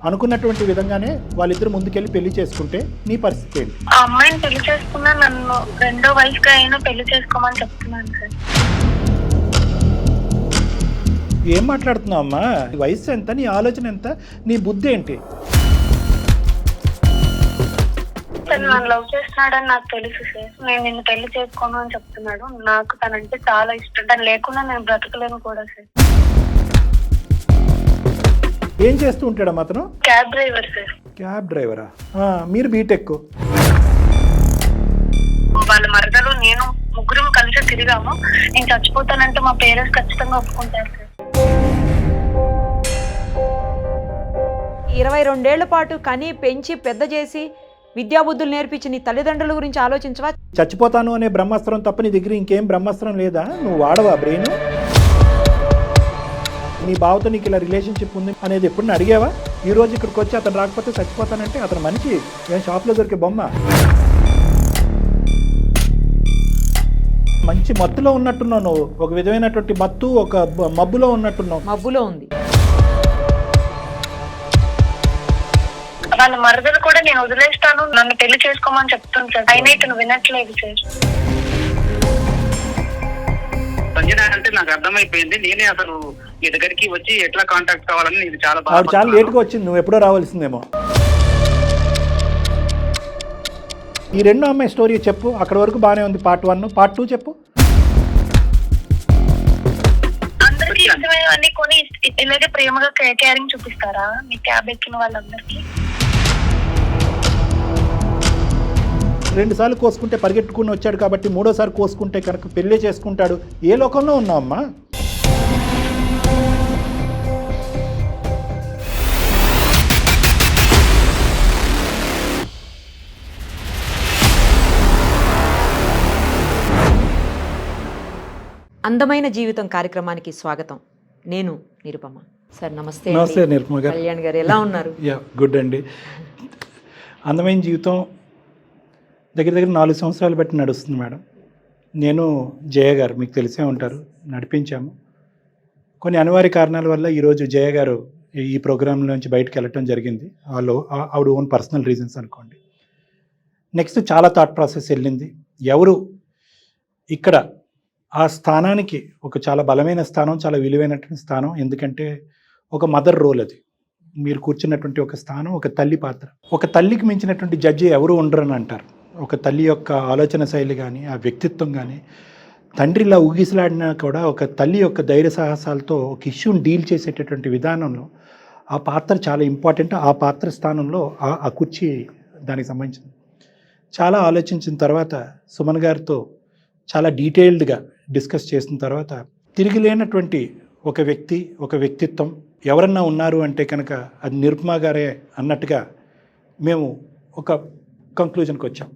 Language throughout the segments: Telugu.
అనుకున్నటువంటి విధంగానే వాళ్ళిద్దరు ముందుకెళ్ళి పెళ్లి చేసుకుంటే నీ పరిస్థితి ఏంటి? ఆ అమ్మాయిని పెళ్లి చేసుకున్నా నన్ను రెండో వయసుగా అయినా పెళ్లి చేసుకోమని చెప్తున్నాను సార్. ఏం మాట్లాడుతున్నావు అమ్మా? నీ వయసు ఎంత, నీ ఆలోచన ఎంత, నీ బుద్ధి ఏంటి? తను నన్ను లవ్ చేస్తున్నాడని నాకు తెలుసు సార్. నేను నిన్ను పెళ్లి చేసుకోను అని చెప్తున్నాడు. నాకు తనంటే చాలా ఇష్టం. తను లేకుండా నేను బ్రతకలేను కూడా సార్. ఏం చేస్తూ ఉంటాడమ్మా అతను? Cab driver sir. క్యాబ్ డ్రైవరా? మీరు బీటెక్. వాళ్ళ మరదలు నేను ముగ్గురం కలిసి తిరిగాము. నేను చచ్చిపోతానంటే మా పేరెంట్స్ ఖచ్చితంగా ఒప్పుకుంటారు సార్. 22 ఏళ్ల పాటు కని పెంచి పెద్ద చేసి విద్యాబుద్ధులు నేర్పించి నీ తల్లిదండ్రుల గురించి ఆలోచించవా? చచ్చిపోతాను అనే బ్రహ్మాస్త్రం తప్ప నీ దగ్గర ఇంకేం బ్రహ్మాస్త్రం లేదా? నువ్వు వాడవా బ్రెయిన్? నీ బావతో నీకు ఇలా రిలేషన్షిప్ ఉంది అనేది ఎప్పుడు అడిగావా? ఈ రోజు ఇక్కడికి వచ్చి అతను రాకపోతే చచ్చిపోతానంటే అతను మనిషి ఏం షాప్లో దొరికే బొమ్మ? మంచి మత్తులో ఉన్నట్టున్నావు నువ్వు. ఒక విధమైనటువంటి మత్తు, ఒక మబ్బులో ఉన్నట్టున్నావు. మబ్బులో ఉంది. వాళ్ళ మరదలు కూడా నేను వదిలేస్తాను, నన్ను పెళ్లి చేసుకోమని చెప్తుంది సార్. అయినా ఇతను వినట్లేదు సార్. సంజన అంటే నాకు అర్థమైపోయింది. నేనే అసలు మీ దగ్గరికి వచ్చి ఎట్లా కాంటాక్ట్ కావాలని ఇది చాలా బాగా. ఆవిడ చాలా లేట్గా వచ్చింది, నువ్వు ఎప్పుడో రావాల్సిందేమో. ఈ రెండో అమ్మాయి స్టోరీ చెప్పు. అక్కడ వరకు బాగానే ఉంది. పార్ట్ 1, పార్ట్ 2 చెప్పు. అందరికి ఇష్టమైనవన్నీ కొని ఇలాగే ప్రేమగా కేరింగ్ చూపిస్తారా మీ క్యాబ్ ఎక్కిన వాళ్ళందరికీ? 2 సార్లు కోసుకుంటే పరిగెట్టుకుని వచ్చాడు కాబట్టి 3వ సారి కోసుకుంటే కనుక పెళ్ళే చేసుకుంటాడు. ఏ లోకంలో ఉన్నావమ్మా? అందమైన జీవితం కార్యక్రమానికి స్వాగతం. నేను నిరుపమ. సార్ నమస్తే. నమస్తే నిరుపమ గారు. కళ్యాణ్ గారు ఎలా ఉన్నారు? గుడ్ అండి. అందమైన జీవితం దగ్గర దగ్గర 4 సంవత్సరాలు బట్టి నడుస్తుంది మేడం. నేను జయ గారు మీకు తెలిసే ఉంటారు, నడిపించాము. కొన్ని అనివార్య కారణాల వల్ల ఈరోజు జయ గారు ఈ ప్రోగ్రాం నుంచి బయటకు వెళ్ళటం జరిగింది. ఆవిడ ఓన్ పర్సనల్ రీజన్స్ అనుకోండి. నెక్స్ట్ చాలా థాట్ ప్రాసెస్ వెళ్ళింది. ఎవరు ఇక్కడ ఆ స్థానానికి ఒక చాలా బలమైన స్థానం, చాలా విలువైనటువంటి స్థానం. ఎందుకంటే ఒక మదర్ రోల్ అది. మీరు కూర్చున్నటువంటి ఒక స్థానం, ఒక తల్లి పాత్ర. ఒక తల్లికి మించినటువంటి జడ్జి ఎవరు ఉండరని అంటారు. ఒక తల్లి యొక్క ఆలోచన శైలి కానీ, ఆ వ్యక్తిత్వం కానీ, తండ్రిలా ఊగిసలాడినా కూడా ఒక తల్లి యొక్క ధైర్య సాహసాలతో ఒక ఇష్యూని డీల్ చేసేటటువంటి విధానంలో ఆ పాత్ర చాలా ఇంపార్టెంట్. ఆ పాత్ర స్థానంలో ఆ కుర్చీ దానికి సంబంధించింది. చాలా ఆలోచించిన తర్వాత సుమన్ గారితో చాలా డీటెయిల్డ్గా డిస్కస్ చేసిన తర్వాత తిరిగి లేనటువంటి ఒక వ్యక్తి, ఒక వ్యక్తిత్వం ఎవరన్నా ఉన్నారు అంటే కనుక అది నిరుపమ గారే అన్నట్టుగా మేము ఒక కంక్లూజన్కి వచ్చాం.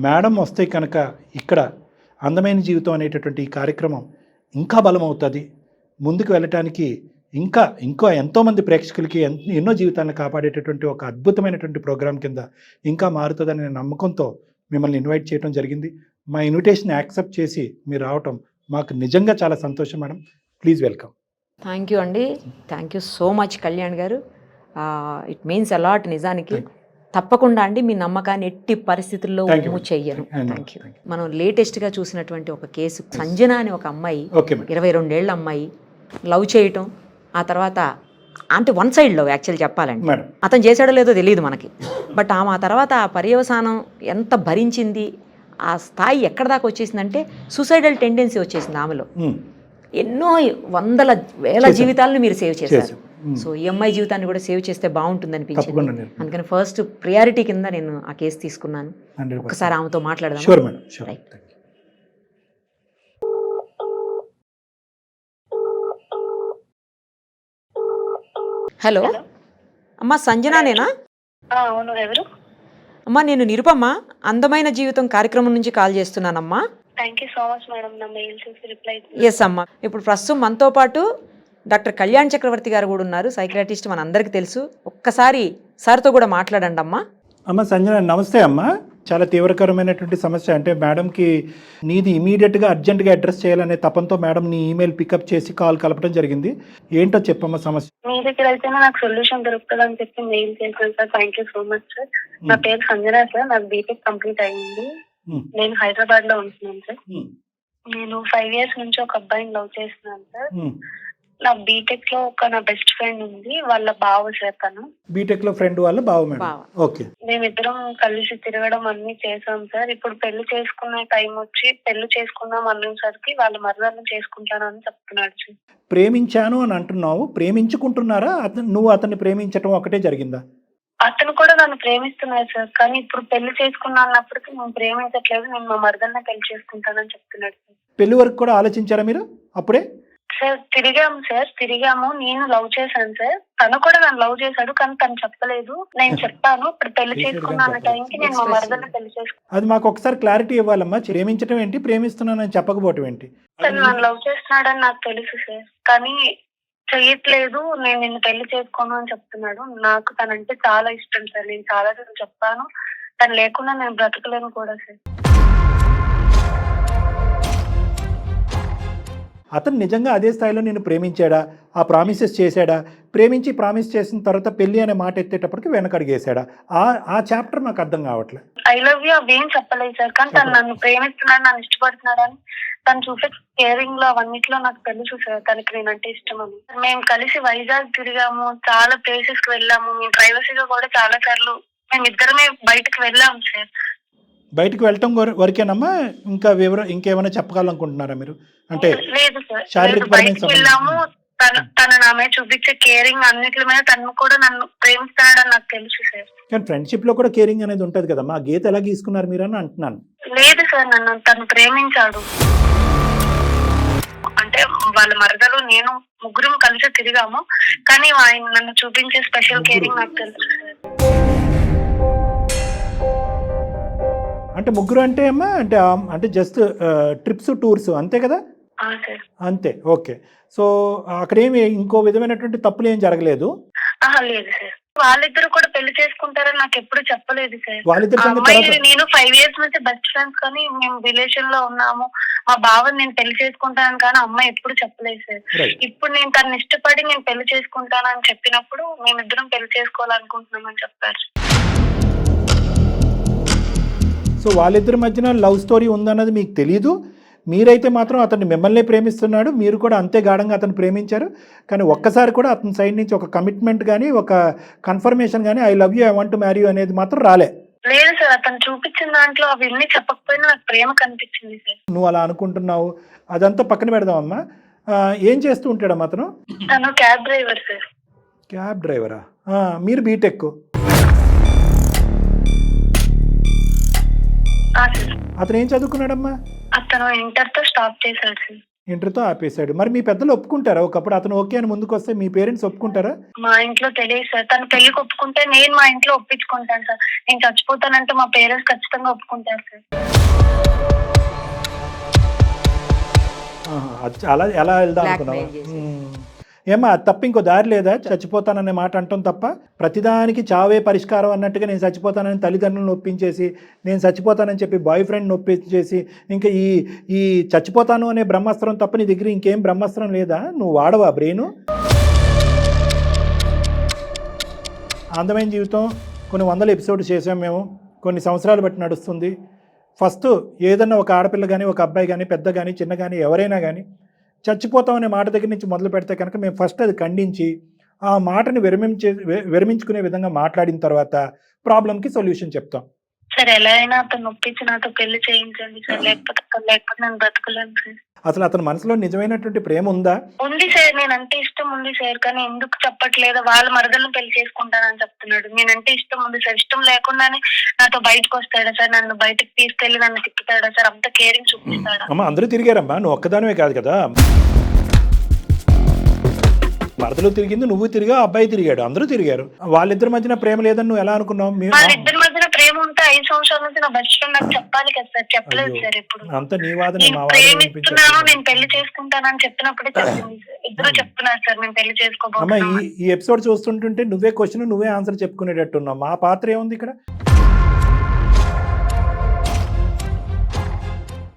మేడం వస్తే కనుక ఇక్కడ అందమైన జీవితం అనేటటువంటి ఈ కార్యక్రమం ఇంకా బలమవుతుంది. ముందుకు వెళ్ళటానికి ఇంకా ఎంతోమంది ప్రేక్షకులకి ఎన్నో జీవితాలను కాపాడేటటువంటి ఒక అద్భుతమైనటువంటి ప్రోగ్రాం కింద ఇంకా మారుతుందనే నమ్మకంతో మిమ్మల్ని ఇన్వైట్ చేయడం జరిగింది. మా ఇన్విటేషన్ యాక్సెప్ట్ చేసి మీరు రావటం మాకు నిజంగా చాలా సంతోషం madam. Please welcome. Thank you అండి. Thank you so much Kalyan గారు. ఇట్ మీన్స్ అలాట్ నిజానికి. తప్పకుండా అండి, మీ నమ్మకాన్ని ఎట్టి పరిస్థితుల్లో ఉమ్ము చెయ్యను. Thank you. మనం లేటెస్ట్గా చూసినటువంటి ఒక కేసు, సంజన అని ఒక అమ్మాయి, 22 ఏళ్ల అమ్మాయి లవ్ చేయటం, ఆ తర్వాత అంటే వన్ సైడ్ లవ్ యాక్చువల్ చెప్పాలండి. అతను చేసాడో లేదో తెలియదు మనకి. బట్ ఆమె ఆ తర్వాత ఆ పర్యవసానం ఎంత భరించింది, ఆ స్థాయి ఎక్కడ దాకా వచ్చేసిందంటే సూసైడల్ టెండెన్సీ వచ్చేసింది ఆమెలో. ఎన్నో వందల వేల జీవితాలను మీరు సేవ్ చేశారు. సో ఈ అమ్మాయి జీవితాన్ని కూడా సేవ్ చేస్తే బాగుంటుంది అనిపించింది. అందుకని ఫస్ట్ ప్రియారిటీ కింద నేను ఆ కేసు తీసుకున్నాను. ఒకసారి ఆమెతో మాట్లాడదాం. రైట్. హలో అమ్మా, సంజనానేనా? అవును, ఎవరు? అమ్మా నేను నిరుపమ్మ, అందమైన జీవితం కార్యక్రమం నుంచి కాల్ చేస్తున్నానమ్మా. Thank you so much madam, నా మెయిల్ చూసి రిప్లై. ఎస్ అమ్మా. ఇప్పుడు ప్రస్తుతం మనతో పాటు డాక్టర్ కళ్యాణ్ చక్రవర్తి గారు కూడా ఉన్నారు, సైకియాట్రిస్ట్, మన అందరికీ తెలుసు. ఒక్కసారి సార్తో కూడా మాట్లాడండి అమ్మా. అమ్మ సంజన నమస్తే అమ్మ. చాలా తీవ్రకరమైనటువంటి సమస్య. అంటే మేడంకి నీది ఇమీడియట్గా అర్జెంటుగా అడ్రస్ చేయాలనే తపంతో మేడం నీ ఈమెయిల్ పికప్ చేసి కాల్ కలపడం జరిగింది. ఏంటో చెప్పమ్మా సమస్య. మీ దగ్గర అయితేనే నాకు సొల్యూషన్ దొరుకుతుంది అని చెప్పి మెయిల్ చేశాను sir. Thank you so much sir. నా పేరు సంజన సార్. నాకు బీటెక్ కంప్లీట్ అయ్యింది. నేను హైదరాబాద్ లో ఉంటున్నాను సార్. నేను 5 years నుంచి ఒక అబ్బాయిని లవ్ చేస్తున్నాను సార్. నా బీటెక్ లో నా బెస్ట్ ఫ్రెండ్ ఉంది, వాళ్ళ బావ సార్. తను బీటెక్ లో ఫ్రెండ్ వాళ్ళ బావ మేడం. ఓకే. మేమిద్దరం కలిసి తిరగడం అన్ని చేసాం సార్. ఇప్పుడు పెళ్లి చేసుకునే టైం వచ్చి పెళ్లి చేసుకుందాం అనేసరికి వాళ్ళ మరదలను చేసుకుంటానని చెప్తున్నాడు సార్. ప్రేమించాను అని అంటున్నావు, ప్రేమించుకుంటున్నారా? నువ్వు అతన్ని ప్రేమించడం ఒకటే జరిగిందా? అతను కూడా నన్ను ప్రేమిస్తున్నాడు సార్. కానీ ఇప్పుడు పెళ్లి చేసుకున్నా అన్నప్పటికీ నేను ప్రేమించట్లేదు, నేను మా మరదల్ని పెళ్లి చేసుకుంటానని చెప్తున్నాడు సార్. పెళ్లి వరకు కూడా ఆలోచించారా మీరు అప్పుడే? సార్ తిరిగాము. నేను లవ్ చేశాను సార్. తను కూడా నన్ను లవ్ చేశాడు, కానీ తను చెప్పలేదు. నేను చెప్పాను ఇప్పుడు పెళ్లి చేసుకున్నా అన్న టైంకి నేను మా మరదల్ని పెళ్లి చేసుకున్నాను. అది మాకు ఒకసారి క్లారిటీ ఇవ్వాలమ్మా. ప్రేమించడం ఏంటి, ప్రేమిస్తున్నానని చెప్పకపోవటం ఏంటి? తను నన్ను లవ్ చేస్తున్నాడని నాకు తెలుసు సార్, కానీ చెయ్యట్లేదు. నేను నిన్ను పెళ్లి చేసుకోను అని చెప్తున్నాడు. నాకు తనంటే చాలా ఇష్టం సార్. నేను చాలా సార్లు చెప్పాను, తను లేకుండా నేను బ్రతకలేను కూడా సార్. అతను నిజంగా అదే స్థాయిలో నేను ప్రేమించాడా, ఆ ప్రామిసెస్ చేశాడా, ప్రేమించి ప్రామిస్ చేసిన తర్వాత పెళ్లి అనే మాట ఎత్తేటప్పటికి వెనకడిగేశాడా? ఆ చాప్టర్ నాకు అర్థం కావట్లేదు. ఐ లవ్ యూ అవేం చెప్పలేదు సార్, కానీ తను నన్ను ప్రేమిస్తున్నాడు, నన్ను ఇష్టపడుతున్నాడు అని తను చూసే కేరింగ్ లో అవన్నిట్లో నాకు తెలుసు సార్ తనకి నేనంటే ఇష్టం అని. మేము కలిసి వైజాగ్ తిరిగాము, చాలా ప్లేసెస్ కి వెళ్ళాము. మేము ప్రైవసీగా కూడా చాలా సార్లు మేము ఇద్దరమే బయటకు వెళ్ళాము సార్. బయటకు వెళ్ళటం వరకేనమ్మా? ఇంకా ఇంకేమైనా చెప్పాలనుకుంటున్నారా మీరు? అంటే లేదు సార్, బయటకు వెళ్ళాము. తను నా మీద చూపించే కేరింగ్ అన్నిటి మీద తను కూడా నన్ను ప్రేమిస్తాడని నాకు తెలుసు సార్. కానీ ఫ్రెండ్షిప్ లో కూడా కేరింగ్ అనేది ఉంటది కదమ్మా. ఆ గీత ఎలా గీసుకున్నారు మీరు అని అంటున్నాను. లేదు సార్, తను ప్రేమించాడు. అంటే వాళ్ళ మరదలు నేను ముగ్గురం కలిసి తిరిగాము, కానీ ఆయన నన్ను చూపించే స్పెషల్ కేరింగ్ నాకు తెలుసు సార్. అంటే ముగ్గురు అంటే అమ్మా అంటే జస్ట్ ట్రిప్స్ టూర్స్ అంతే కదా? అంతే. ఓకే. సో అక్కడేమి ఇంకో విధమైనటువంటి తప్పులు ఏం జరగలేదు? లేదు సార్. వాళ్ళిద్దరు కూడా పెళ్లి చేసుకుంటారని నాకు ఎప్పుడు చెప్పలేదు సార్. వాళ్ళిద్దరు నేను 5 years నుంచి బెస్ట్ ఫ్రెండ్స్, కానీ మేము రిలేషన్ లో ఉన్నాము. మా బావని నేను పెళ్లి చేసుకుంటాను, కానీ అమ్మాయి ఎప్పుడు చెప్పలేదు సార్. ఇప్పుడు నేను తను ఇష్టపడి నేను పెళ్లి చేసుకుంటానని చెప్పినప్పుడు మేమిద్దరం పెళ్లి చేసుకోవాలనుకుంటున్నామని చెప్పారు. సో వాళ్ళిద్దరి మధ్యన లవ్ స్టోరీ ఉందన్నది మీకు తెలీదు. మీరైతే మాత్రం అతన్ని మిమ్మల్ని ప్రేమిస్తున్నాడు, మీరు కూడా అంతే గాఢంగా అతను ప్రేమించారు. కానీ ఒక్కసారి కూడా అతని సైడ్ నుంచి ఒక కమిట్మెంట్ కానీ ఒక కన్ఫర్మేషన్ కానీ I love you, I want to marry you అనేది మాత్రం రాలే. లేదు సార్, అతను చూపించిన దాంట్లో అవన్నీ చెప్పకపోయినా నాకు ప్రేమ కనిపించింది సార్. నువ్వు అలా అనుకుంటున్నావు, అదంతా పక్కన పెడదామమ్మా. ఏం చేస్తూ ఉంటాడమ్మా అతను? తను క్యాబ్ డ్రైవర్ సార్. క్యాబ్ డ్రైవరా? మీరు బీటెక్. అతను ఏం చదువుకున్నాడమ్మా? అతను ఇంటర్ తో స్టాప్ చేశాడు సార్. ఇంటర్ తో ఆపేశాడు. మరి మీ పెద్దలు ఒప్పుకుంటారా? ఒకప్పుడు అతను ఓకే అని ముందుకు వస్తే మీ పేరెంట్స్ ఒప్పుకుంటారా? మా ఇంట్లో తెలియదు సార్. తను పెళ్లికి ఒప్పుకుంటే నేను మా ఇంట్లో ఒప్పించుకుంటాను సార్. నేను చచ్చిపోతానంటే మా పేరెంట్స్ ఖచ్చితంగా ఒప్పుకుంటారు సార్. అలా ఎలా వెళ్దాం అనుకున్నావా? ఏమా తప్ప ఇంకో దారి లేదా? చచ్చిపోతాననే మాట అంటాం తప్ప ప్రతిదానికి చావే పరిష్కారం అన్నట్టుగా నేను చచ్చిపోతానని తల్లిదండ్రులను ఒప్పించేసి, నేను చచ్చిపోతానని చెప్పి బాయ్ ఫ్రెండ్ని ఒప్పించేసి, ఇంకా ఈ చచ్చిపోతాను అనే బ్రహ్మాస్త్రం తప్ప నీ దగ్గర ఇంకేం బ్రహ్మాస్త్రం లేదా? నువ్వు వాడవా బ్రెయిన్? అందమైన జీవితం కొన్ని 100 ఎపిసోడ్స్ చేసాం మేము. కొన్ని సంవత్సరాలు బట్టి నడుస్తుంది. ఫస్ట్ ఏదన్నా ఒక ఆడపిల్ల కానీ, ఒక అబ్బాయి కానీ, పెద్ద కానీ, చిన్న కానీ, ఎవరైనా కానీ చచ్చిపోతాం అనే మాట దగ్గర నుంచి మొదలు పెడితే కనుక మేము ఫస్ట్ అది ఖండించి ఆ మాటని విరమించుకునే విధంగా మాట్లాడిన తర్వాత ప్రాబ్లంకి సొల్యూషన్ చెప్తాం. సార్ ఎలా అయినా అతను ఒప్పించి నాతో పెళ్లి చేయించండి సార్, లేకపోతే నేను బ్రతకలేను సార్. అసలు అతని మనసులో నిజమైనటువంటి ప్రేమ ఉందా? ఉంది సార్, నేనంటే ఇష్టం ఉంది సార్, కానీ ఎందుకు చెప్పట్లేదు? వాళ్ళ మరదలను పెళ్లి చేసుకుంటానని చెప్తున్నాడు. నేనంటే ఇష్టం ఉంది సార్. ఇష్టం లేకుండానే నాతో బయటకు వస్తాడా సార్? నన్ను బయటకు తీసుకెళ్లి నన్ను తిప్పుతాడా సార్? అంత కేరింగ్ చూపిస్తాడా? అమ్మా అందరూ తిరిగారమ్మా, నువ్వు ఒక్కదానివే కాదు కదా. మరదలు తిరిగింది, నువ్వు తిరిగా, అబ్బాయి తిరిగాడు, అందరూ తిరిగారు. వాళ్ళిద్దరి మధ్యన ప్రేమ లేదని నువ్వు ఎలా అనుకున్నావు? వాళ్ళిద్దరి మధ్యన ప్రేమ ఉంటే 5 సంవత్సరాల నుంచి నా బెస్ట్ ఫ్రెండ్ నాకు చెప్పాలి కదా సార్. చెప్పలేదు సార్. ఎప్పుడు అంత నీ వాదన, ప్రేమిస్తున్నాను, నేను పెళ్లి చేసుకుంటానని చెప్పినప్పుడే చెప్పింది సార్. ఇద్దరు చెప్తున్నారు సార్ మేము పెళ్లి అమ్మ చేసుకోబోతున్నాం ఈ ఎపిసోడ్ చూస్తుంటుంటే నువ్వే క్వశ్చన్ నువ్వే ఆన్సర్ చెప్పుకునేటట్టున్నావు. మా పాత్ర ఏముంది ఇక్కడ?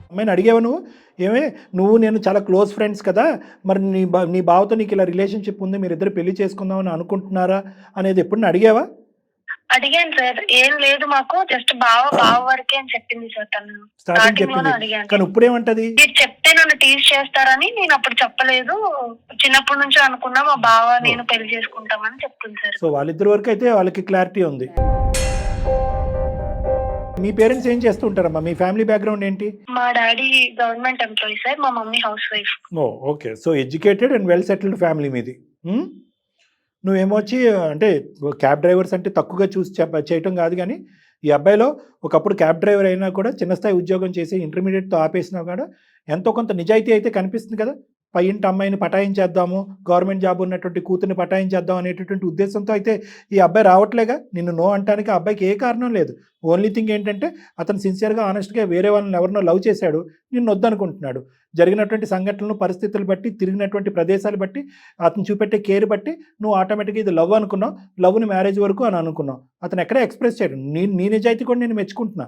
అమ్మాయిని అడిగావు నువ్వు, నువ్వు నేను చాలా క్లోజ్ ఫ్రెండ్స్ కదా, మరి నీ బావతో నీకు ఇలా రిలేషన్షిప్ ఉంది, మీరిద్దరు పెళ్లి చేసుకుందామని అనుకుంటున్నారా అనేది ఎప్పుడు అడిగావా? అడిగాను సార్, ఏం లేదు మాకు జస్ట్ బావ వరకే అని చెప్పింది సార్ తను. స్టార్టింగ్ చెప్పింది, అడిగాను కానీ ఇప్పుడు ఏమంటది? మీరు చెప్తే నన్ను టీజ్ చేస్తారని నేను అప్పుడు చెప్పలేదు, చిన్నప్పటి నుంచి అనుకున్నా మా బావ నేను పెళ్లి చేసుకుంటామని చెప్తుంది సార్. సో వాళ్ళిద్దరి వరకు అయితే వాళ్ళకి క్లారిటీ ఉంది. మీ పేరెంట్స్ ఏం చేస్తూ ఉంటారమ్మా? మీ ఫ్యామిలీ బ్యాక్గ్రౌండ్ ఏంటి? మా డాడీ గవర్నమెంట్ ఎంప్లాయీ సార్, మా mummy house wife. Okay, so educated and well settled family మీది. నువ్వేమొచ్చి అంటే క్యాబ్ డ్రైవర్స్ అంటే తక్కువగా చూసి చేయటం కాదు, కానీ ఈ అబ్బాయిలో ఒకప్పుడు క్యాబ్ డ్రైవర్ అయినా కూడా చిన్న స్థాయి ఉద్యోగం చేసి ఇంటర్మీడియట్తో ఆపేసినా కూడా ఎంతో కొంత నిజాయితీ అయితే కనిపిస్తుంది కదా. పై ఇంటి అమ్మాయిని పటాయించేద్దాము, గవర్నమెంట్ జాబ్ ఉన్నటువంటి కూతుర్ని పటాయించేద్దాం అనేటటువంటి ఉద్దేశంతో అయితే ఈ అబ్బాయి రావట్లేగా. నిన్ను నో అంటానికి ఆ అబ్బాయికి ఏ కారణం లేదు. ఓన్లీ థింగ్ ఏంటంటే అతను సిన్సియర్గా ఆనెస్ట్గా వేరే వాళ్ళని ఎవరినో లవ్ చేశాడు, నిన్ను వద్దనుకుంటున్నాడు. జరిగినటువంటి సంఘటనలు, పరిస్థితులు బట్టి, తిరిగినటువంటి ప్రదేశాలు బట్టి, అతను చూపెట్టే కేర్ బట్టి నువ్వు ఆటోమేటిక్గా ఇది లవ్ అనుకున్నావు, లవ్ని మ్యారేజ్ వరకు అని అనుకున్నావు. అతను ఎక్కడే ఎక్స్ప్రెస్ చేయడు. నీ నిజాయితీ కూడా నేను మెచ్చుకుంటున్నా.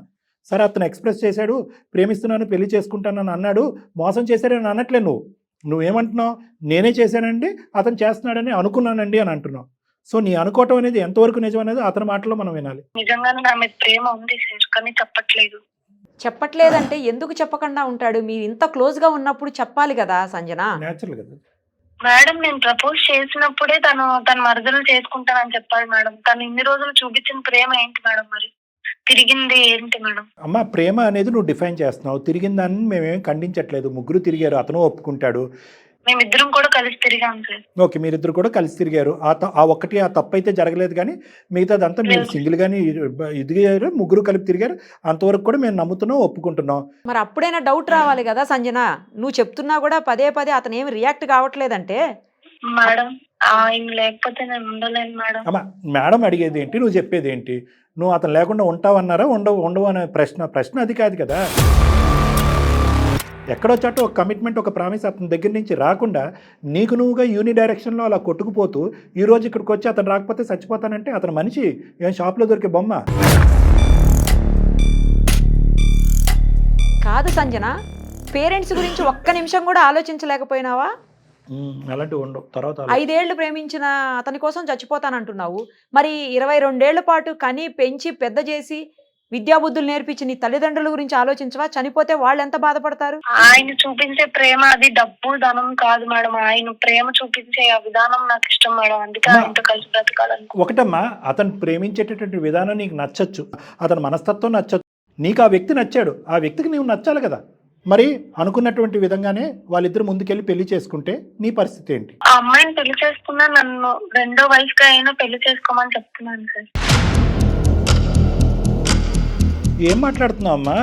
సరే, అతను ఎక్స్ప్రెస్ చేశాడు, ప్రేమిస్తున్నాను, పెళ్లి చేసుకుంటానని అన్నాడు, మోసం చేశాడని అనట్లే. నువ్వేమంటున్నావు? నేనే చేశానండి, అతను చేస్తున్నాడని అనుకున్నానండి అని అంటున్నావు. సో నీ అనుకోవటం అనేది ఎంతవరకు నిజం అనేది అతని మాటలో మనం వినాలి. నిజంగానే నా మీద ప్రేమ ఉంది సార్, కానీ చెప్పట్లేదంటే ఎందుకు చెప్పకుండా ఉంటాడు? మీరు ఇంత క్లోజ్ గా ఉన్నప్పుడు చెప్పాలి కదా సంజన. న్యాచురల్ కదా మేడం. నేను ప్రపోజ్ చేసినప్పుడే తన మరదలు చేసుకుంటానని చెప్పాలి మేడం. తను ఇన్ని రోజులు చూపించిన ప్రేమ ఏంటి మేడం? మరి తిరిగింది ఏంటి మేడం? అమ్మ, ప్రేమ అనేది నువ్వు డిఫైన్ చేస్తున్నావు. తిరిగిందాన్ని మేమేం ఖండించట్లేదు. ముగ్గురు తిరిగారు, అతను ఒప్పుకుంటాడు. మేమిద్దరం కూడా కలిసి తిరిగాం సార్. ఓకే, మీరిద్దరు కూడా కలిసి తిరిగారు. ఆ తప్పు అయితే జరగలేదు, కానీ మిగతాదంతా మీరు సింగిల్ గానీ ఎదిగారు, ముగ్గురు కలిపి తిరిగారు. అంతవరకు కూడా మేము నమ్ముతున్నాం, ఒప్పుకుంటున్నాం. మరి అప్పుడైనా డౌట్ రావాలి కదా సంజన. నువ్వు చెప్తున్నా కూడా పదే అతను ఏమి రియాక్ట్ కావట్లేదంటే మేడం ఆయన లేకపోతే నేను ఉండలేను మేడం. అమ్మా, మేడం అడిగేది ఏంటి, నువ్వు చెప్పేది ఏంటి? నువ్వు అతను లేకుండా ఉంటావన్నారా? ఉండవు అనే ప్రశ్న అది కాదు కదా. ఎక్కడో చాటు ఒక కమిట్మెంట్, ఒక ప్రామిస్ అతని దగ్గర నుంచి రాకుండా నీకు నువ్వుగా యూని డైరెక్షన్లో అలా కొట్టుకుపోతూ ఈరోజు ఇక్కడికి వచ్చి అతను రాకపోతే చచ్చిపోతానంటే అతను మనిషి ఏం షాప్లో దొరికే బొమ్మ కాదు సంజన. పేరెంట్స్ గురించి ఒక్క నిమిషం కూడా ఆలోచించలేకపోయినావా? అలాంటివి ఉండవు. తర్వాత 5 ఏళ్ళు ప్రేమించిన అతని కోసం చచ్చిపోతానంటున్నావు. మరి 22 ఏళ్ల పాటు కని పెంచి పెద్ద చేసి విద్యాబుద్ధులు నేర్పించి నీ తల్లిదండ్రుల గురించి ఆలోచించవా? చనిపోతే వాళ్ళు ఎంత బాధపడతారు? ఆయన చూపించే ప్రేమ అది డబ్బు ధనం కాదు మేడం. ఆయన ప్రేమ చూపించే ఆ విధానం నాకు ఇష్టం మేడం. అందుకే ఆయనతో కలిసి బ్రతకాలనుకో. ఒకటమ్మా, అతను ప్రేమించేటటువంటి విధానం నీకు నచ్చచ్చు, అతని మనస్తత్వం నచ్చచ్చు, నీకు ఆ వ్యక్తి నచ్చాడు, ఆ వ్యక్తికి నీవు నచ్చాలి కదా. మరి అనుకున్నటువంటి విధంగానే వాళ్ళిద్దరు ముందుకెళ్ళి పెళ్లి చేసుకుంటే నీ పరిస్థితి ఏంటి? ఆ అమ్మాయిని పెళ్లి చేసుకున్నా నన్ను రెండో వైఫ్ గా అయినా పెళ్లి చేసుకోమని చెప్తున్నాను సార్. ఏం మాట్లాడుతున్నావు అమ్మా?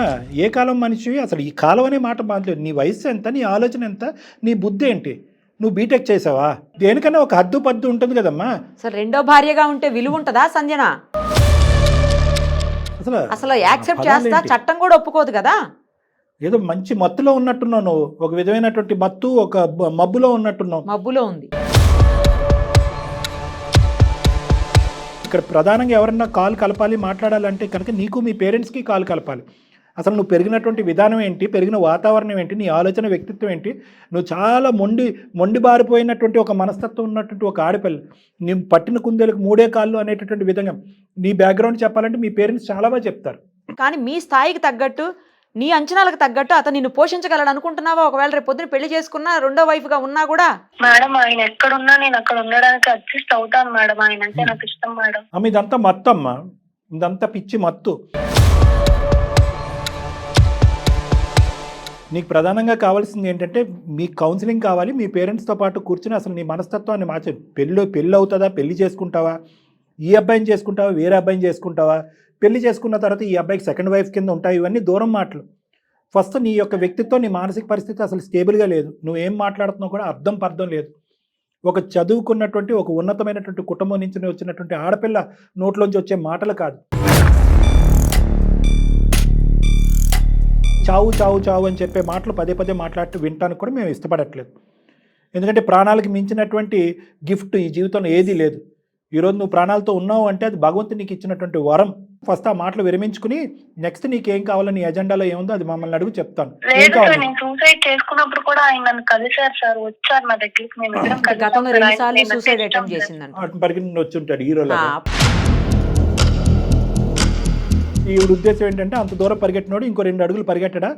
ఏ కాలం మనిషివి అసలు? ఈ కాలం అనే మాట మాట్లాడు. నీ వయసు ఎంత, నీ ఆలోచన ఎంత, నీ బుద్ధి ఏంటి? నువ్వు బీటెక్ చేసావా? దేనికన్నా ఒక హద్దు పద్దు ఉంటుంది కదమ్మా. అసలు రెండో భార్యగా ఉంటే విలువ ఉంటుందా సంజన? అసలు యాక్సెప్ట్ చేస్తా చట్టం కూడా ఒప్పుకోదు కదా. ఏదో మంచి మత్తులో ఉన్నట్టున్నావు నువ్వు, ఒక విధమైనటువంటి మత్తు, ఒక మబ్బులో ఉన్నట్టున్నావు. మబ్బులో ఉంది. ఇక్కడ ప్రధానంగా ఎవరన్నా కాల్ కలపాలి, మాట్లాడాలంటే కనుక నీకు మీ పేరెంట్స్కి కాల్ కలపాలి. అసలు నువ్వు పెరిగినటువంటి విధానం ఏంటి, పెరిగిన వాతావరణం ఏంటి, నీ ఆలోచన వ్యక్తిత్వం ఏంటి? నువ్వు చాలా మొండి బారిపోయినటువంటి ఒక మనస్తత్వం ఉన్నటువంటి ఒక ఆడపిల్ల. నీ పట్టిన కుందేలకు 3 కాళ్ళు అనేటటువంటి విధంగా నీ బ్యాక్గ్రౌండ్ చెప్పాలంటే మీ పేరెంట్స్ చాలా బాగా చెప్తారు. కానీ మీ స్థాయికి తగ్గట్టు, నీ అంచనాలకు తగ్గట్టు అతను నిన్ను పోషించగలడు అనుకుంటున్నావా? ఒకవేళ రేపు పొద్దున పెళ్లి చేసుకున్నా, రెండో వైఫ్ గా ఉన్నా కూడా మేడం ఆయన ఎక్కడున్నా నేను అక్కడ ఉండడానికి అడ్జస్ట్ అవుతాను మేడం. ఆయన అంటే నాకు ఇష్టం మేడం. అమ్మ, ఇదంతా మత్తు అమ్మా, ఇదంతా పిచ్చి మత్తు. నీకు ప్రధానంగా కావాల్సింది ఏంటంటే మీ కౌన్సిలింగ్ కావాలి. మీ పేరెంట్స్తో పాటు కూర్చుని అసలు నీ మనస్తత్వాన్ని మార్చే. పెళ్ళి అవుతుందా, పెళ్లి చేసుకుంటావా, ఈ అబ్బాయిని చేసుకుంటావా, వేరే అబ్బాయిని చేసుకుంటావా, పెళ్లి చేసుకున్న తర్వాత ఈ అబ్బాయికి సెకండ్ వైఫ్ కింద ఉంటాయి, ఇవన్నీ దూరం మాటలు. ఫస్ట్ నీ యొక్క వ్యక్తిత్వం, నీ మానసిక పరిస్థితి అసలు స్టేబుల్గా లేదు. నువ్వేం మాట్లాడుతున్నావు కూడా అర్థం లేదు. ఒక చదువుకున్నటువంటి, ఒక ఉన్నతమైనటువంటి కుటుంబం నుంచి వచ్చినటువంటి ఆడపిల్ల నోట్లోంచి వచ్చే మాటలు కాదు. చావు చావు చావు అని చెప్పే మాటలు పదే మాట్లాడుతూ వినటానికి కూడా మేము ఇష్టపడట్లేదు. ఎందుకంటే ప్రాణాలకు మించినటువంటి గిఫ్ట్ ఈ జీవితంలో ఏదీ లేదు. ఈరోజు నువ్వు ప్రాణాలతో ఉన్నావు అంటే అది భగవంతుడు నీకు ఇచ్చినటువంటి వరం. ఫస్ట్ ఆ మాటలు విరమించుకుని నెక్స్ట్ నీకేం కావాలని ఎజెండాలో ఏముందో అది మమ్మల్ని అడుగు, చెప్తాను. లేదు సార్, నేను సూసైడ్ చేసుకున్నప్పుడు కూడా ఆయన నన్ను కలిసారు సార్, వచ్చారు నా దగ్గరికి. మేము ఇద్దరం గతంలో 2 సార్లు సూసైడ్ అటెంప్ట్ చేసిందంట. పరిగెత్తి వచ్చి ఉంటాడు హీరోలో. ఈ ఉద్దేశం ఏంటంటే అంత దూరం పరిగెట్టినోడు ఇంకో 2 అడుగులు పరిగెట్టడా,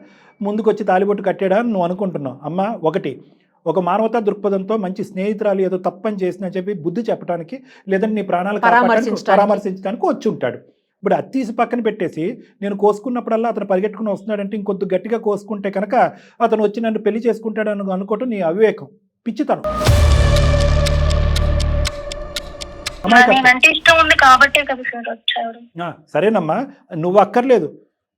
ముందుకు వచ్చి తాలిబొట్టు కట్టాడా అని నువ్వు అనుకుంటున్నావు. అమ్మ, ఒకటి ఒక మానవతా దృక్పథంతో మంచి స్నేహితురాలు ఏదో తప్పని చేసిన చెప్పి బుద్ధి చెప్పడానికి, లేదంటే నీ ప్రాణాలు పరామర్శించడానికి వచ్చి ఉంటాడు. ఇప్పుడు అది తీసి పక్కన పెట్టేసి నేను కోసుకున్నప్పుడల్లా అతను పరిగెట్టుకుని వస్తున్నాడంటే ఇంకొద్ది గట్టిగా కోసుకుంటే కనుక అతను వచ్చి నన్ను పెళ్లి చేసుకుంటాడని అనుకోవటం నీ అవివేకం, పిచ్చితనం. సరేనమ్మా, నువ్వు అక్కర్లేదు.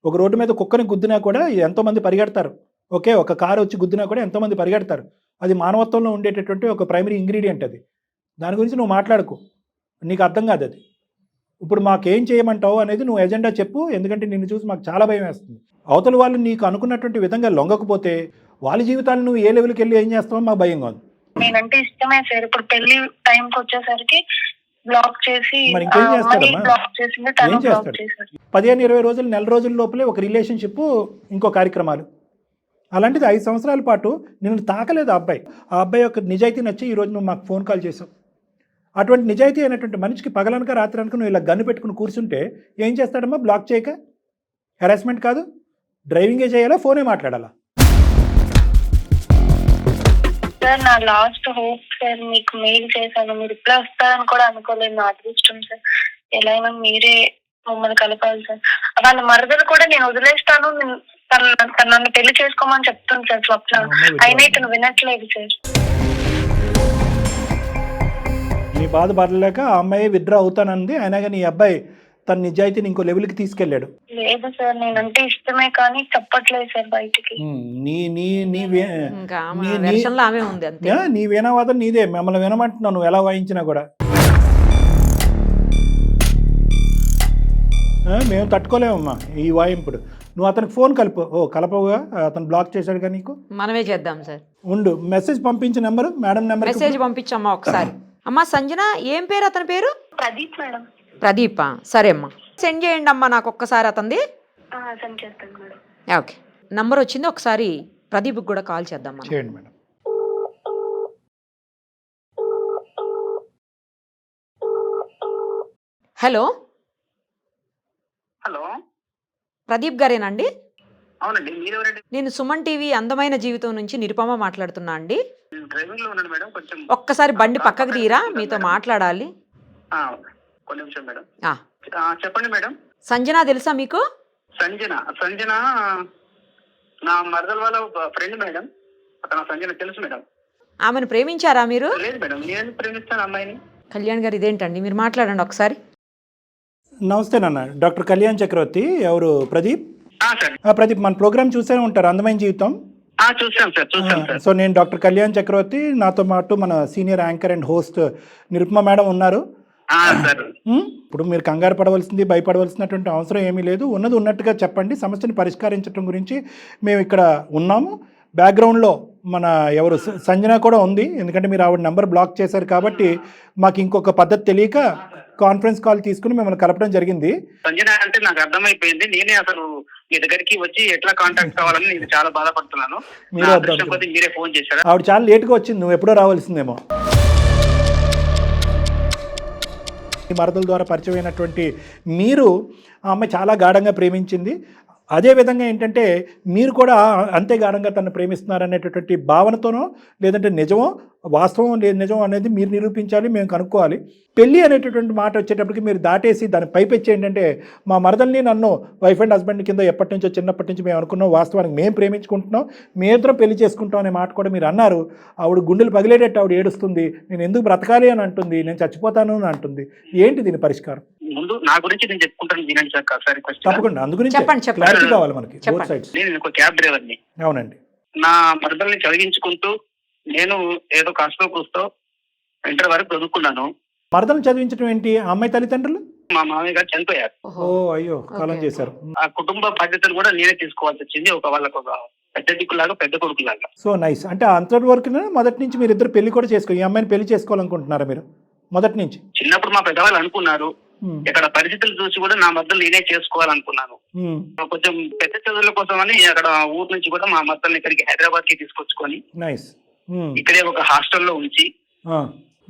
ఒక రోడ్డు మీద కుక్కని గుద్దినా కూడా ఎంతోమంది పరిగెడతారు. ఓకే, ఒక కారు వచ్చి గుద్దినా కూడా ఎంతోమంది పరిగెడతారు. అది మానవత్వంలో ఉండేటటువంటి ఒక ప్రైమరీ ఇంగ్రీడియంట్. అది దాని గురించి నువ్వు మాట్లాడుకో, నీకు అర్థం కాదు అది. ఇప్పుడు మాకేం చేయమంటావు అనేది నువ్వు ఎజెండా చెప్పు. ఎందుకంటే నిన్ను చూసి మాకు చాలా భయం వేస్తుంది. అవతల వాళ్ళు నీకు అనుకున్నటువంటి విధంగా లొంగకపోతే వాళ్ళ జీవితాలు నువ్వు ఏ లెవెల్కి వెళ్ళి ఏం చేస్తావో మాకు భయం కాదు. నేనంటే ఇష్టమే సార్. ఇప్పుడు పెళ్లి టైంకి వచ్చేసరికి బ్లాక్ చేసి మరి ఇంకేం చేస్తాడమ్మా? ఏం చేస్తాడు? 15-20 రోజులు, నెల రోజుల లోపలే ఒక రిలేషన్షిప్, ఇంకో కార్యక్రమాలు. అలాంటిది 5 సంవత్సరాల పాటు నిన్ను తాకలేదు ఆ అబ్బాయి యొక్క నిజాయితీ నచ్చి ఈరోజు నువ్వు మాకు ఫోన్ కాల్ చేసావు. అటువంటి నిజాయితీ అయినటువంటి మనిషికి పగలనక రాత్రి అనక నువ్వు ఇలా గన్ను పెట్టుకుని కూర్చుంటే ఏం చేస్తాడమ్మా? బ్లాక్ చేయక. హెరాస్మెంట్ కాదు, డ్రైవింగే చేయాలా, ఫోనే మాట్లాడాలా? సార్, నా లాస్ట్ హోప్ సార్, మీకు మెయిల్ చేశాను, మీరు రిప్లై వస్తారని కూడా అనుకోలేదు. నా అదృష్టం సార్. ఎలా అయినా మీరే మమ్మల్ని కలపాలి సార్. వాళ్ళ మరదలు కూడా నేను వదిలేస్తాను, నన్ను పెళ్లి చేసుకోమని చెప్తుంది సార్ స్వప్న. అయినా ఇతను వినట్లేదు సార్. నీ బాధ పడలేక ఆ అమ్మాయి విత్డ్రా అవుతానంది. అయినా కానీ ఈ అబ్బాయి తన నిజాయితీని ఇంకో లెవెల్కి తీసుకెళ్ళాడు. లేదు సార్, నేనంటే ఇష్టమే కానీ చెప్పట్లేదు సార్ బయటికి. నీ వీణావాదం నీదే, మమ్మల్ని వినమంటున్నావు నువ్వు ఎలా వాయించినా కూడా. మేము తట్టుకోలేమమ్మా ఈ వాయింపుడు. నువ్వు అతనికి ఫోన్ కలపవుగా, అతను బ్లాక్ చేశాడు కానీ నీకు. మనమే చేద్దాం సార్. ఉండు, మెసేజ్ పంపించిన నెంబరు మేడం నెంబర్. మెసేజ్ పంపించమ్మా ఒకసారి. అమ్మా సంజన, ఏం పేరు అతని పేరు? ప్రదీప్ మేడం. ప్రదీపా? సరే అమ్మా, సెండ్ చేయండి అమ్మా నాకు ఒక్కసారి అతనిది. సెండ్ చేస్తాను మేడం. ఓకే, నంబర్ వచ్చింది, ఒకసారి ప్రదీప్కి కూడా కాల్ చేద్దాం. చేయండి మేడం. హలో హలో, ప్రదీప్ గారేనండి? అవునండి, మీరెవరండి? నేను సుమన్ టీవీ అందమైన జీవితం నుంచి నిరుపమ మాట్లాడుతున్నా అండి. డ్రైవింగ్ లో ఉన్నాను మేడం, కొంచెం ఒక్కసారి బండి పక్కకు తీరా, మీతో మాట్లాడాలి. కొన్ని నిమిషం మేడం. చెప్పండి మేడం. సంజన తెలుసా మీకు? సంజన నా మరదల వాళ్ళ ఫ్రెండ్ మేడం. అతను సంజన తెలుసు మేడం. ఆమెను ప్రేమించారా మీరు? లేదు మేడం, నేను ప్రేమిస్తాను అమ్మాయిని. కళ్యాణ్ గారు, ఇదేంటండి, మీరు మాట్లాడండి ఒకసారి. నమస్తే నాన్న, డాక్టర్ కళ్యాణ్ చక్రవర్తి. ఎవరు? ప్రదీప్. ప్రదీప్, మన ప్రోగ్రామ్ చూసే ఉంటారు, అందమైన జీవితం. చూసాం సార్. సో నేను డాక్టర్ కళ్యాణ్ చక్రవర్తి, నాతో పాటు మన senior anchor and host Nirupama madam ఉన్నారు. ఇప్పుడు మీరు కంగారు పడవలసింది, భయపడవలసినటువంటి అవసరం ఏమీ లేదు. ఉన్నది ఉన్నట్టుగా చెప్పండి. సమస్యను పరిష్కరించడం గురించి మేము ఇక్కడ ఉన్నాము. బ్యాక్గ్రౌండ్లో మన ఎవరు సంజన కూడా ఉంది. ఎందుకంటే మీరు ఆవిడ నెంబర్ బ్లాక్ చేశారు కాబట్టి మాకు ఇంకొక పద్ధతి తెలియక కాన్ఫరెన్స్ కాల్ తీసుకుని మిమ్మల్ని కలపడం జరిగింది. సంజన అంటే నాకు అర్థమైపోయింది. నేనే అసలు మీ దగ్గరికి వచ్చి ఎట్లా కాంటాక్ట్ కావాలని నేను చాలా బాధపడుతున్నాను. మీరే ఫోన్ చేశారు. ఆవిడ చాలా లేట్గా వచ్చింది, నువ్వు ఎప్పుడో రావాల్సిందేమో. ఈ మరదల ద్వారా పరిచయం అయినటువంటి మీరు ఆ అమ్మాయి చాలా గాఢంగా ప్రేమించింది. అదేవిధంగా ఏంటంటే మీరు కూడా అంతే గాఢంగా తను ప్రేమిస్తున్నారనేటటువంటి భావనతోనో, లేదంటే నిజమో వాస్తవం లేదు నిజం అనేది మీరు నిరూపించాలి, మేము కనుక్కోవాలి. పెళ్ళి అనేటటువంటి మాట వచ్చేటప్పటికి మీరు దాటేసి దాని పైపెచ్చి ఏంటంటే మా మరదల్ని నన్ను వైఫ్ అండ్ హస్బెండ్ కింద ఎప్పటి నుంచో చిన్నప్పటి నుంచి మేము అనుకున్నాం, వాస్తవానికి మేము ప్రేమించుకుంటున్నాం, మేము ఇద్దరం పెళ్లి చేసుకుంటాం అనే మాట కూడా మీరు అన్నారు. ఆవిడ గుండెలు పగిలేటట్టు ఆవిడ ఏడుస్తుంది, నేను ఎందుకు బ్రతకాలి అని అంటుంది, నేను చచ్చిపోతాను అని అంటుంది. ఏంటి దీని పరిష్కారం? ముందు నా గురించి నేను చెప్పుకుంటాను, వినండి సార్. తప్పకుండా, అందు గురించి క్లారిటీ కావాలి మనకి, బోత్ సైడ్స్. నేను ఒక క్యాబ్ డ్రైవర్ని. అవునండి. నా మరదల్ని చదివించుకుంటూ నేను ఏదో కాస్తో కూస్తో ఇంటర్ వరకు చదువుకున్నాను. మరదలను చదివించడం ఏంటి? ఆ అమ్మాయి తల్లిదండ్రులు మా మామయ్య గారు చనిపోయారు. ఓ అయ్యో, కాలం చేశారు. ఆ కుటుంబ బాధ్యతలు కూడా నేనే తీసుకోవాల్సి వచ్చింది. వాళ్ళకు ఒక పెద్ద దిక్కులాగా, పెద్ద కొడుకులాగా. So nice. అంటే అంతటి వరకు మొదటి నుంచి మీరు ఇద్దరు పెళ్లి కూడా చేసుకో, ఈ అమ్మాయిని పెళ్లి చేసుకోవాలనుకుంటున్నారా మీరు మొదటి నుంచి? చిన్నప్పుడు మా పెద్దవాళ్ళు అనుకున్నారు, ఇక్కడ పరిస్థితులు చూసి కూడా నా మద్దలు నేనే చేసుకోవాలనుకున్నాను. కొంచెం పెద్ద చదువుల కోసం అని అక్కడ ఊరు నుంచి కూడా మా మద్దల్ని ఇక్కడికి హైదరాబాద్ కి తీసుకొచ్చుకొని ఇక్కడే ఒక హాస్టల్లో ఉంచి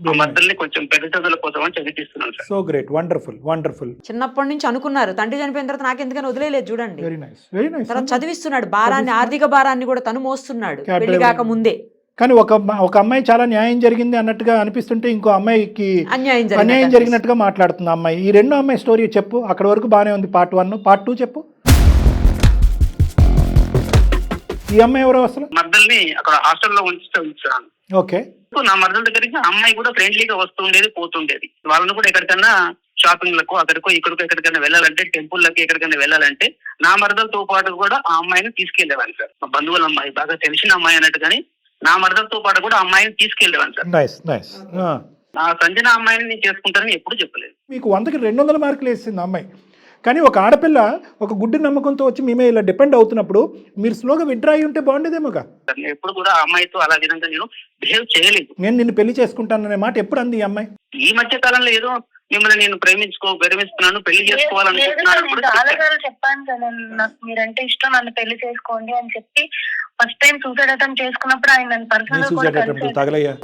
మా మద్దల్ని కొంచెం పెద్ద చదువుల కోసం అని చదివిస్తున్నాను sir. So great, wonderful wonderful. చిన్నప్పటి నుంచి అనుకున్నారు, తండ్రి చనిపోయిన తర్వాత నాకు ఎందుకని వదిలేదు చూడండి. Very nice, very nice. తర్వాత చదివిస్తున్నాడు, భారాన్ని, ఆర్థిక భారాన్ని కూడా తను మోస్తున్నాడు పెళ్లి కాక ముందే. కానీ ఒక అమ్మాయి చాలా న్యాయం జరిగింది అన్నట్టుగా అనిపిస్తుంటే ఇంకో అమ్మాయికి అన్యాయం జరిగినట్టుగా మాట్లాడుతుంది అమ్మాయి. ఈ రెండో అమ్మాయి స్టోరీ చెప్పు. అక్కడ వరకు బానే ఉంది, పార్ట్ 1. పార్ట్ 2 చెప్పు. ఈ అమ్మాయి ఎవరో అసలు? మద్దల్ని అక్కడ హాస్టల్లో ఉంచాను. ఓకే. నా మద్దల దగ్గరికి అమ్మాయి కూడా ఫ్రెండ్లీగా వస్తుండేది, పోతుండేది. వాళ్ళని కూడా ఎక్కడికన్నా షాపింగ్ లకు అక్కడికో ఇక్కడికో ఎక్కడికైనా వెళ్ళాలంటే, టెంపుల్లకి ఎక్కడికైనా వెళ్ళాలంటే నా మరదలతో పాటు కూడా ఆ అమ్మాయిని తీసుకెళ్లేవాను సార్. మా బంధువుల అమ్మాయి, బాగా తెలిసిన అమ్మాయి అన్నట్టు, కానీ నా మరదలతో పాటు కూడా అమ్మాయిని తీసుకెళ్లేవాను సార్. ఆ సంజన అమ్మాయిని నేను చేసుకుంటానని ఎప్పుడు చెప్పలేదు. మీకు 100కి 200 మార్కులు వేసింది అమ్మాయి. కానీ ఒక ఆడపిల్ల ఒక గుడ్డి నమ్మకంతో వచ్చి మేమే ఇలా డిపెండ్ అవుతున్నప్పుడు మీరు స్లోగా విత్డ్రా అయి ఉంటే బాగుండేదేమోగా. ఎప్పుడు కూడా అమ్మాయితో అలా విధంగా నేను బిహేవ్ చేయలేదు. నేను నిన్ను పెళ్లి చేసుకుంటాననే మాట ఎప్పుడు అంది ఈ అమ్మాయి? ఈ మధ్య కాలంలో ఏదో మిమ్మల్ని నేను గర్విస్తున్నాను, పెళ్లి చేసుకోవాలనుకుంటున్నాను చాలా సార్లు చెప్పాను సార్, నాకు మీరంటే ఇష్టం, నన్ను పెళ్లి చేసుకోండి అని చెప్పి. ఫస్ట్ టైం సూసైడ్ అటెంప్ట్ చేసుకున్నప్పుడు ఆయన నన్ను పర్సనల్ తగలయ్యా.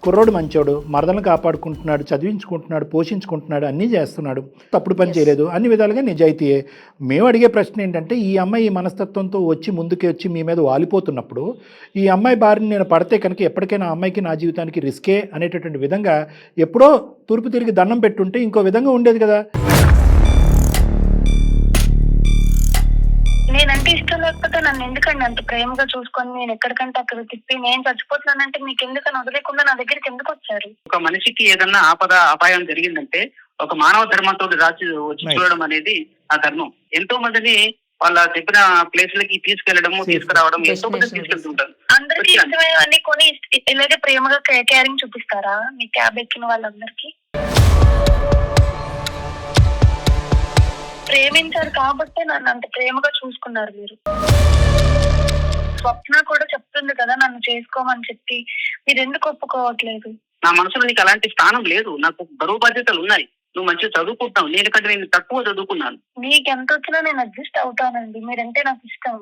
కుర్రోడు మంచోడు, మరదలను కాపాడుకుంటున్నాడు, చదివించుకుంటున్నాడు, పోషించుకుంటున్నాడు, అన్నీ చేస్తున్నాడు, తప్పుడు పని చేయలేదు, అన్ని విధాలుగా నిజాయితీయే. మేము అడిగే ప్రశ్న ఏంటంటే, ఈ అమ్మాయి ఈ మనస్తత్వంతో వచ్చి ముందుకే వచ్చి మీ మీద వాలిపోతున్నప్పుడు ఈ అమ్మాయి బారిని నేను పడితే కనుక ఎప్పటికైనా ఆ అమ్మాయికి నా జీవితానికి రిస్కే అనేటటువంటి విధంగా ఎప్పుడో తూర్పు తిరిగి దండం పెట్టుంటే ఇంకో విధంగా ఉండేది కదా. నేనంటే ఇష్టం లేకపోతే నన్ను ఎందుకండి అంత ప్రేమగా చూసుకొని నేను ఎక్కడికంటే అక్కడ తిప్పి నేను చచ్చిపోతున్నానంటే మీకు ఎందుకని వదిలేకుండా నా దగ్గరికి ఎందుకు వచ్చారు? ఒక మనిషికి ఏదన్నా అపాయం జరిగిందంటే ఒక మానవ ధర్మంతో రాసి వచ్చి చూడడం అనేది ఆ ధర్మం. ఎంతో మందిని వాళ్ళ చెప్పిన ప్లేస్లకి తీసుకెళ్లడము, తీసుకురావడం, ఎంతో మంది తీసుకెళ్తుంటారు. అందరికి ఇష్టమైనవన్నీ కొని ఇలాగే ప్రేమగా కేరింగ్ చూపిస్తారా మీ క్యాబ్ ఎక్కిన వాళ్ళందరికీ? ప్రేమించారు కాబట్టి నన్ను అంత ప్రేమగా చూసుకున్నారు మీరు. స్వప్న కూడా చెప్తుంది కదా నన్ను చేసుకోమని చెప్పి, మీరు ఎందుకు ఒప్పుకోవట్లేదు? నా మనసులో నీకు అలాంటి స్థానం లేదు. నాకు బరువు బాధ్యతలు ఉన్నాయి. నువ్వు మంచిగా చదువుకుంటావు, నేను తక్కువ చదువుకున్నాను. మీకు ఎంత వచ్చినా నేను అడ్జస్ట్ అవుతానండి, మీరంటే నాకు ఇష్టం.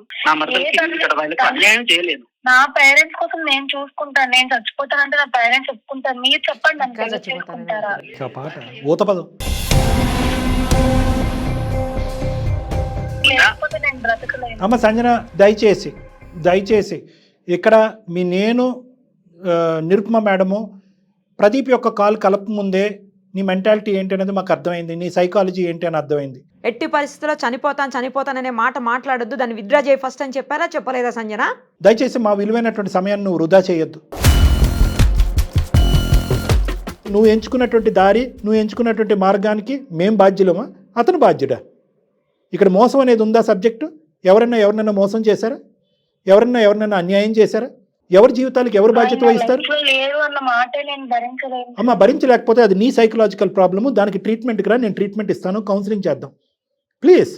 అన్యాయం చేయలేదు. నా పేరెంట్స్ కోసం నేను చూసుకుంటాను. నేను చచ్చిపోతానంటే నా పేరెంట్స్ ఒప్పుకుంటారు. మీరు చెప్పండి అంతే, చేసుకుంటారా? అమ్మ సంజన, దయచేసి ఇక్కడ నేను నిరుపమ మేడము ప్రదీప్ యొక్క కాల్ కలప ముందే నీ మెంటాలిటీ ఏంటి అనేది మాకు అర్థమైంది, నీ సైకాలజీ ఏంటి అని అర్థమైంది. ఎట్టి పరిస్థితుల్లో చనిపోతాననే మాట మాట్లాడొద్దు, దాన్ని విత్డ్రా చేయ ఫస్ట్ అని చెప్పారా, చెప్పలేదా సంజన? దయచేసి మా విలువైనటువంటి సమయాన్ని నువ్వు వృధా చేయొద్దు. నువ్వు ఎంచుకున్నటువంటి దారి, నువ్వు ఎంచుకున్నటువంటి మార్గానికి మేం బాధ్యులమా, అతను బాధ్యుడా? ఇక్కడ మోసం అనేది ఉందా సబ్జెక్టు? ఎవరన్నా మోసం చేశారా? ఎవరన్నా అన్యాయం చేశారా? ఎవరి జీవితాలకు ఎవరు బాధ్యత వహిస్తారు? అమ్మ భరించలేకపోతే అది నీ సైకలాజికల్ ప్రాబ్లము, దానికి ట్రీట్మెంట్కి రా, నేను ట్రీట్మెంట్ ఇస్తాను, కౌన్సిలింగ్ చేద్దాం ప్లీజ్.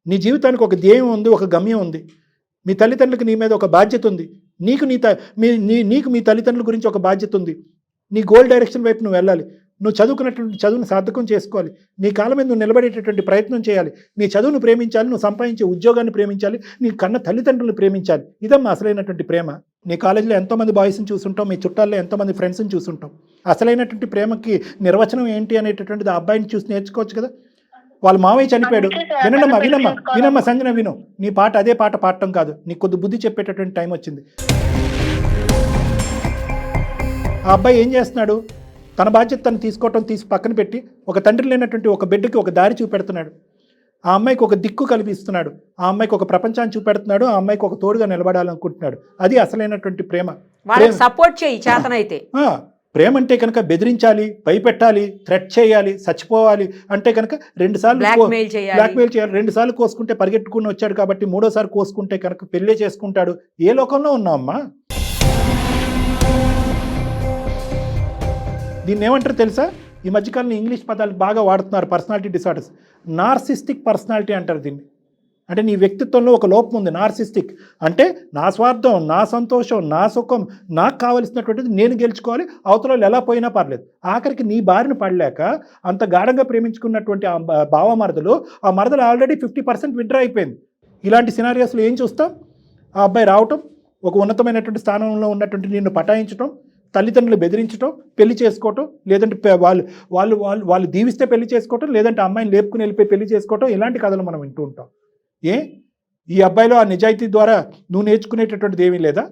నీ జీవితానికి ఒక ధ్యేయం ఉంది, ఒక గమ్యం ఉంది. మీ తల్లిదండ్రులకు నీ మీద ఒక బాధ్యత ఉంది. నీకు మీ తల్లిదండ్రుల గురించి ఒక బాధ్యత ఉంది. నీ గోల్ డైరెక్షన్ వైపు నువ్వు వెళ్ళాలి. నువ్వు చదువుకున్నటువంటి చదువును సార్థకం చేసుకోవాలి. నీ కాలం మీద నువ్వు నిలబడేటటువంటి ప్రయత్నం చేయాలి. నీ చదువును ప్రేమించాలి, నువ్వు సంపాదించే ఉద్యోగాన్ని ప్రేమించాలి, నీ కన్న తల్లిదండ్రులను ప్రేమించాలి. ఇదమ్మా అసలైనటువంటి ప్రేమ. నీ కాలేజీలో ఎంతోమంది బాయ్స్ని చూసుంటాం, మీ చుట్టాల్లో ఎంతోమంది ఫ్రెండ్స్ని చూసుంటాం. అసలైనటువంటి ప్రేమకి నిర్వచనం ఏంటి అనేటటువంటిది ఆ అబ్బాయిని చూసి నేర్చుకోవచ్చు కదా. వాళ్ళ మావయ్య చనిపోయాడు. వినమ్మా సంజన, విను. నీ పాట అదే పాట పాడటం కాదు, నీకు కొద్ది బుద్ధి చెప్పేటటువంటి టైం వచ్చింది. ఆ అబ్బాయి ఏం చేస్తున్నాడు? తన బాధ్యత తను తీసి పక్కన పెట్టి ఒక తండ్రి లేనటువంటి ఒక బిడ్డకి ఒక దారి చూపెడుతున్నాడు. ఆ అమ్మాయికి ఒక దిక్కు కల్పిస్తున్నాడు. ఆ అమ్మాయికి ఒక ప్రపంచాన్ని చూపెడుతున్నాడు. ఆ అమ్మాయికి ఒక తోడుగా నిలబడాలనుకుంటున్నాడు. అది అసలైనటువంటి ప్రేమ. సపోర్ట్ చేయి చేతనైతే. ప్రేమ అంటే కనుక బెదిరించాలి, భయపెట్టాలి, థ్రెట్ చేయాలి, చచ్చిపోవాలి అంటే కనుక 2 సార్లు బ్లాక్మెయిల్ చేయాలి. 2 సార్లు కోసుకుంటే పరిగెట్టుకుని వచ్చాడు కాబట్టి 3ఓసారి కోసుకుంటే కనుక పెళ్ళే చేసుకుంటాడు. ఏ లోకంలో ఉన్నావమ్మా? దీన్ని ఏమంటారు తెలుసా? ఈ మధ్యకాలంలో ఇంగ్లీష్ పదాలు బాగా వాడుతున్నారు, పర్సనాలిటీ డిసార్డర్స్. నార్సిస్టిక్ పర్సనాలిటీ అంటారు దీన్ని. అంటే నీ వ్యక్తిత్వంలో ఒక లోపం ఉంది, నార్సిస్టిక్. అంటే నా స్వార్థం, నా సంతోషం, నా సుఖం, నాకు కావలసినటువంటిది నేను గెలుచుకోవాలి, అవతల వాళ్ళు ఎలా పోయినా పర్లేదు. ఆఖరికి నీ బారిన పడలేక అంత గాఢంగా ప్రేమించుకున్నటువంటి ఆ భావమరదలు, ఆ మరదలు ఆల్రెడీ 50% విత్డ్రా అయిపోయింది. ఇలాంటి సినారియోస్లో ఏం చూస్తాం? ఆ అబ్బాయి రావటం, ఒక ఉన్నతమైనటువంటి స్థానంలో ఉన్నటువంటి నిన్ను పటాయించడం, తల్లిదండ్రులు బెదిరించడం, పెళ్లి చేసుకోవటం, లేదంటే వాళ్ళు దీవిస్తే పెళ్లి చేసుకోవటం, లేదంటే అమ్మాయిని లేపుకుని వెళ్ళిపోయి పెళ్లి చేసుకోవటం, ఇలాంటి కథలు మనం వింటూ ఉంటాం. ఈ అబ్బాయిలో ఆ నిజాయితీ ద్వారా నువ్వు నేర్చుకునేటటువంటిది ఏమీ లేదా?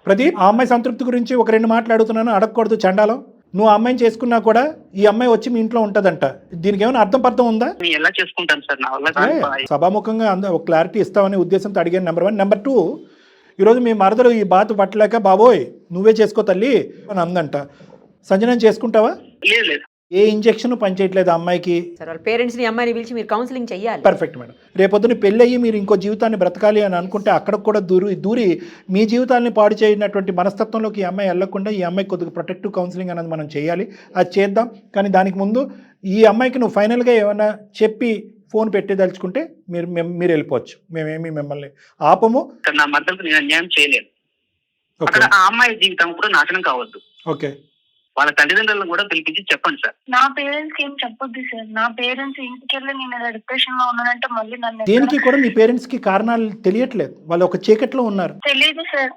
ప్రదీప్, ఆ అమ్మాయి సంతృప్తి గురించి ఒక 2 మాటలు అడుగుతున్నాను, అడగకూడదు చండాలం. నువ్వు ఆ అమ్మాయిని చేసుకున్నా కూడా ఈ అమ్మాయి వచ్చి మీ ఇంట్లో ఉంటుందంట. దీనికి ఏమైనా అర్థం ఉందా? ఎలా చేసుకుంటాను సార్, నా వల్ల సభాముఖంగా ఒక క్లారిటీ ఇస్తామనే ఉద్దేశంతో అడిగాను. నెంబర్ 1. నెంబర్ 2, ఈరోజు మీ మరదలు ఈ బాధ పట్టలేక బాబోయ్ నువ్వే చేసుకో తల్లి అని అందంట. సంజన చేసుకుంటావా? లేదు. ఏ ఇంజెక్షన్ పనిచేయట్లేదు అమ్మాయికి. సార్ వాళ్ళ పేరెంట్స్ని అమ్మాయిని పిలిచి మీరు కౌన్సిలింగ్ చెయ్యాలి. Perfect madam. రేపొద్దున పెళ్ళి అయ్యి మీరు ఇంకో జీవితాన్ని బ్రతకాలి అని అనుకుంటే అక్కడ కూడా దూరి మీ జీవితాన్ని పాడు చేయనటువంటి మనస్తత్వంలోకి ఈ అమ్మాయి వెళ్ళకుండా ఈ అమ్మాయి కొద్దిగా ప్రొటెక్టివ్ కౌన్సిలింగ్ అనేది మనం చేయాలి. అది చేద్దాం. కానీ దానికి ముందు ఈ అమ్మాయికి నువ్వు ఫైనల్గా ఏమైనా చెప్పి ఫోన్ పెట్టేదలుచుకుంటే మీరు వెళ్ళిపోవచ్చు. మేమేమి మిమ్మల్ని ఆపము. నా మద్దతు నేను అన్యాయం చేయలేను. అక్కడ ఆ అమ్మాయి జీవితం కూడా నాశనం కావద్దు. ఓకే. వాళ్ళ తల్లిదండ్రులను కూడా పిలిపించి చెప్పండి సార్. నా పేరెంట్స్ ఏం చెప్పొద్దు సార్. నా పేరెంట్స్ ఇంటికి వెళ్ళి నేను డిప్రెషన్ లో ఉన్నానంటే మళ్ళీ నన్ను దేనికి కూడా మీ పేరెంట్స్ కి కారణాలు తెలియట్లేదు, వాళ్ళు ఒక చీకట్లో ఉన్నారు. తెలియదు సార్.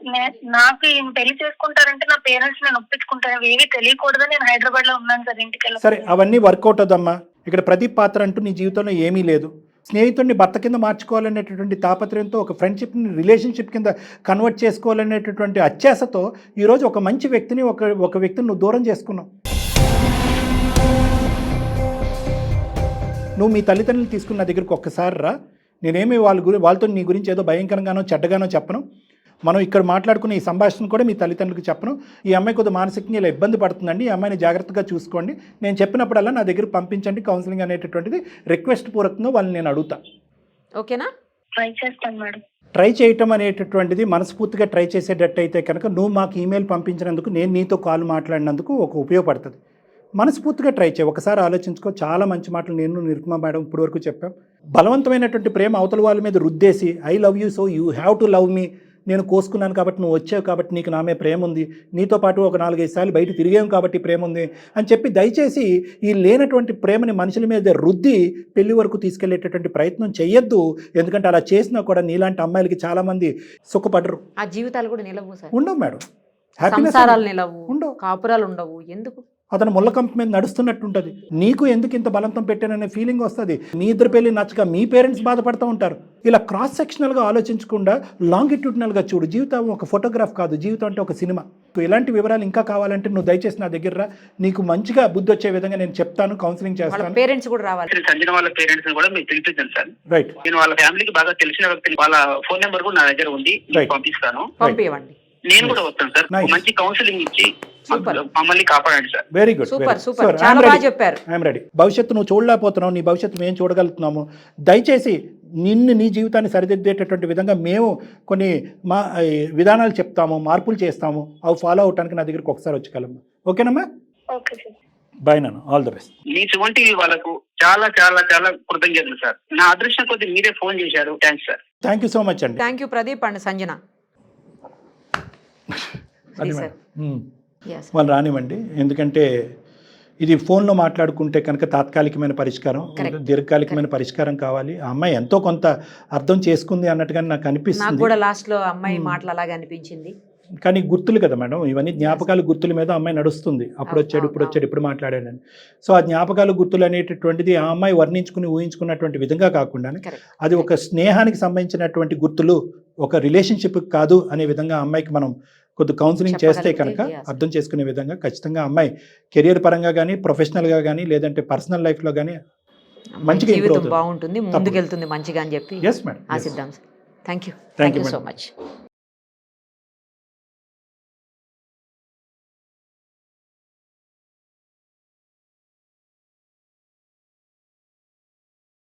నాకు ఈయన పెళ్లి చేసుకుంటారంటే నా పేరెంట్స్ నేను ఒప్పించుకుంటాను, ఏమీ తెలియకూడదు. నేను హైదరాబాద్ లో ఉన్నాను సార్, ఇంటికి వెళ్ళి. సరే, అవన్నీ వర్కౌట్ అవుదమ్మా. ఇక్కడ ప్రదీప్ పాత్ర అంటూ నీ జీవితంలో ఏమీ లేదు. స్నేహితుడిని భర్త కింద మార్చుకోవాలనేటటువంటి తాపత్రయంతో, ఒక ఫ్రెండ్షిప్ని రిలేషన్షిప్ కింద కన్వర్ట్ చేసుకోవాలనేటటువంటి అత్యాశతో ఈరోజు ఒక మంచి వ్యక్తిని ఒక వ్యక్తిని నువ్వు దూరం చేసుకున్నావు. నువ్వు మీ తల్లిదండ్రులు తీసుకున్న దగ్గరికి ఒక్కసారి రా. నేనేమి వాళ్ళతో నీ గురించి ఏదో భయంకరంగానో చెడ్డగానో చెప్పను. మనం ఇక్కడ మాట్లాడుకున్న ఈ సంభాషణ కూడా మీ తల్లిదండ్రులకు చెప్పను. ఈ అమ్మాయి కొద్దిగా మానసికంగా ఇలా ఇబ్బంది పడుతుందండి, ఈ అమ్మాయిని జాగ్రత్తగా చూసుకోండి, నేను చెప్పినప్పుడల్లా నా దగ్గర పంపించండి కౌన్సిలింగ్ అనేటటువంటిది రిక్వెస్ట్ పూర్వకంగా వాళ్ళని నేను అడుగుతా. ఓకేనా? ట్రై చేస్తాను మేడం. ట్రై చేయటం అనేటటువంటిది మనస్ఫూర్తిగా ట్రై చేసేటట్టు అయితే కనుక నువ్వు మాకు ఈమెయిల్ పంపించినందుకు, నేను నీతో కాల్ మాట్లాడినందుకు ఒక ఉపయోగపడుతుంది. మనస్ఫూర్తిగా ట్రై చేయి. ఒకసారి ఆలోచించుకో. చాలా మంచి మాటలు నేను నిరుకుమా మేడం ఇప్పటివరకు చెప్పాం. బలవంతమైనటువంటి ప్రేమ అవతల వాళ్ళ మీద రుద్దేసి I love you so you have to love me, నేను కోసుకున్నాను కాబట్టి నువ్వు వచ్చావు కాబట్టి నీకు నా మీద ప్రేమ ఉంది, నీతో పాటు ఒక 4-5 సార్లు బయట తిరిగాం కాబట్టి ప్రేమ ఉంది అని చెప్పి దయచేసి ఈ లేనటువంటి ప్రేమని మనుషుల మీద రుద్ది పెళ్లి వరకు తీసుకెళ్లేటటువంటి ప్రయత్నం చెయ్యొద్దు. ఎందుకంటే అలా చేసినా కూడా నీలాంటి అమ్మాయిలకి చాలామంది సుఖపడరు. ఆ జీవితాలు కూడా నిలవు సార్. ఉండవు మేడం. సంసారాలు నిలవు, ఉండవు, కాపురాలు ఉండవు. ఎందుకు? అతను ముళ్ళకంప మీద నడుస్తున్నట్టుంటుంది. నీకు ఎందుకు ఇంత బలంతం పెట్టాననే ఫీలింగ్ వస్తుంది. మీ ఇద్దరు పెళ్లి నచ్చక మీ పేరెంట్స్ బాధపడుతూ ఉంటారు. ఇలా క్రాస్ సెక్షనల్గా ఆలోచించకుండా లాంగిట్యూడినల్గా చూడు. జీవితం ఒక ఫోటోగ్రాఫ్ కాదు, జీవితం అంటే ఒక సినిమా. ఇలాంటి వివరాలు ఇంకా కావాలంటే నువ్వు దయచేసి నా దగ్గర రా. నీకు మంచిగా బుద్ధి వచ్చే విధంగా నేను చెప్తాను, కౌన్సిలింగ్ చేస్తాను. పేరెంట్స్ కూడా రావాలి. సంజన వాళ్ళ పేరెంట్స్ కూడా మీకు తెలిపించాను సార్. రైట్. నేను వాళ్ళ ఫ్యామిలీకి బాగా తెలిసిన వ్యక్తిని, వాళ్ళ ఫోన్ నెంబర్ కూడా నా దగ్గర ఉంది, పంపిస్తాను. పంపివ్వండి. నేను కూడా వస్తాను సార్. మంచి కౌన్సిలింగ్ ఇచ్చి మమ్మల్ని కాపాడండి సార్. Very good. సూపర్, చాలా బాగా చెప్పారు. I'm ready. భవిష్యత్తు నువ్వు చూడలేకపోతున్నావు, నీ భవిష్యత్తు మేము చూడగలుగుతున్నాము. దయచేసి నీ జీవితాన్ని సరిదిద్దేటటువంటి విధంగా మేము కొన్ని విధానాలు చెప్తాము, మార్పులు చేస్తాము. అవి ఫాలో అవటానికి నా దగ్గరికి ఒకసారి వచ్చగలమ్మా. ఓకేనమ్మా? Okay sir. బాయ్ నాన్న, ఆల్ ద బెస్ట్. మీ చువంటి వాళ్ళకు చాలా చాలా చాలా కృతజ్ఞతలు సార్. నా అదృష్టం కొద్ది మీరే ఫోన్ చేశారు. Thanks sir. Thank you so much అండి. Thank you Pradeep and Sanjana. అది మేడం, వాళ్ళు రానివ్వండి. ఎందుకంటే ఇది ఫోన్లో మాట్లాడుకుంటే కనుక తాత్కాలికమైన పరిష్కారం, దీర్ఘకాలికమైన పరిష్కారం కావాలి. ఆ అమ్మాయి ఎంతో కొంత అర్థం చేసుకుంది అన్నట్టుగా నాకు అనిపిస్తుంది. కూడా లాస్ట్లో అమ్మాయి మాటలు అలాగే అనిపించింది. కానీ గుర్తులు కదా మేడం, ఇవన్నీ జ్ఞాపకాలు, గుర్తుల మీద అమ్మాయి నడుస్తుంది. అప్పుడు వచ్చాడు, ఇప్పుడు మాట్లాడాడని. సో ఆ జ్ఞాపకాలు, గుర్తులు అనేటటువంటిది ఆ అమ్మాయి ఊహించుకున్నటువంటి విధంగా కాకుండా అది ఒక స్నేహానికి సంబంధించినటువంటి గుర్తులు, ఒక రిలేషన్షిప్ కాదు అనే విధంగా అమ్మాయికి మనం కొద్ది కౌన్సిలింగ్ చేస్తే కనుక అర్థం చేసుకునే విధంగా ఖచ్చితంగా అమ్మాయి కెరియర్ పరంగా కానీ, ప్రొఫెషనల్గా కానీ, లేదంటే పర్సనల్ లైఫ్లో కానీ మంచిగా జీవితం బాగుంటుంది, ముందుకెళ్తుంది మంచిగా అని చెప్పి ఆశిద్దాం. Thank you so much.